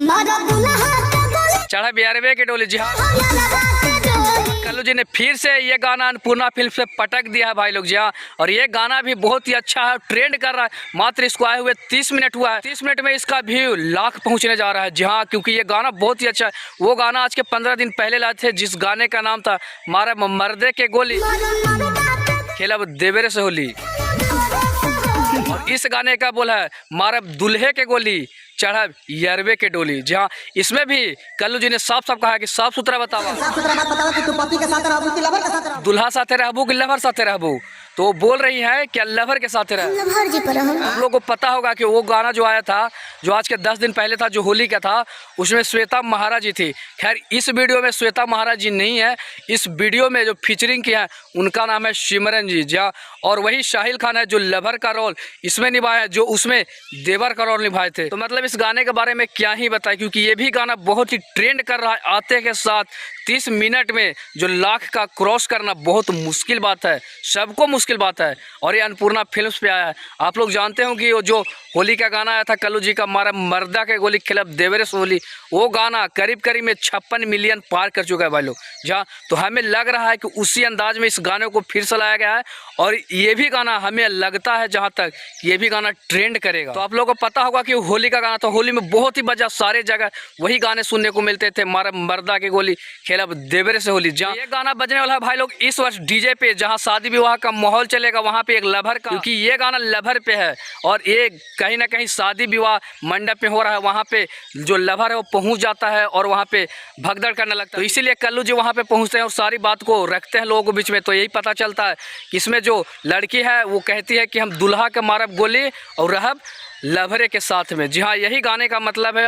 चढ़ा 11वें के डोली। जी हाँ, कल्लू जी ने फिर से ये गाना अन्नपूर्णा फिल्म से पटक दिया है भाई लोग। जी हाँ, और ये गाना भी बहुत ही अच्छा है, ट्रेंड कर रहा है। मात्र इसको आए हुए 30 मिनट हुआ है, 30 मिनट में इसका व्यू लाख पहुंचने जा रहा है। जी हाँ, क्योंकि ये गाना बहुत ही अच्छा है। वो गाना आज के 15 दिन पहले लाए थे, जिस गाने का नाम था मारा मर्दे के गोली खेला देवरे से होली, और इस गाने का बोला है मारा दुल्हे के गोली चढ़ा 11वें के डोली। जी हाँ, इसमें भी कल्लू जी ने साफ साफ कहा कि साफ सुथरा बतावा, कि तू पति के साथ रहबू कि लवर के साथ रहबू, दुल्हा साथे रहबू कि लवर साथे रहबू। तो वो बोल रही है कि लवर के साथ रह। आप लोगों को पता होगा कि वो गाना जो आया था, जो आज के 10 दिन पहले था, जो होली का था, उसमें श्वेता महाराज जी थी। खैर इस वीडियो में श्वेता महाराज जी नहीं है, इस वीडियो में जो फीचरिंग किया है उनका नाम है सिमरन जी। जहाँ और वही शाहिल खान है जो लवर का रोल इसमें निभाया है, जो उसमें देवर का रोल निभाए थे। तो मतलब इस गाने के बारे में क्या ही बताए, क्योंकि ये भी गाना बहुत ही ट्रेंड कर रहा है। आते के साथ 30 मिनट में जो लाख का क्रॉस करना बहुत मुश्किल बात है, सबको मुश्किल बात है। और ये अन्नपूर्णा फिल्म्स पे आया है। आप लोग जानते हो कि वो जो होली का गाना आया था कल्लू जी का, मारा मर्दा के गोली खेला देवरे से होली, वो गाना करीब करीब में 56 मिलियन पार कर चुका है भाई लोग। जहाँ तो हमें लग रहा है कि उसी अंदाज में इस गाने को फिर से लाया गया है, और ये भी गाना हमें लगता है जहाँ तक ये भी गाना ट्रेंड करेगा। तो आप लोगों को पता होगा कि होली का गाना था, होली में बहुत ही बजा सारे जगह वही गाने सुनने को मिलते थे, मारा मर्दा के गोली खेला देवरे से होली। जहाँ ये गाना बजने वाला है भाई लोग इस वर्ष डीजे पे, जहाँ शादी विवाह का माहौल चलेगा वहाँ पे एक लवर का, क्योंकि ये गाना लवर पे है और ये कहीं ना कहीं शादी विवाह मंडप में हो रहा है, वहाँ पे जो लवर है वो पहुँच जाता है और वहाँ पे भगदड़ करने लगता है। तो इसीलिए कल्लू जी वहाँ पे पहुँचते हैं और सारी बात को रखते हैं लोगों के बीच में। तो यही पता चलता है कि इसमें जो लड़की है वो कहती है कि हम दुल्हा के मारब गोली और रहब लवरे के साथ में। जी हाँ, यही गाने का मतलब है।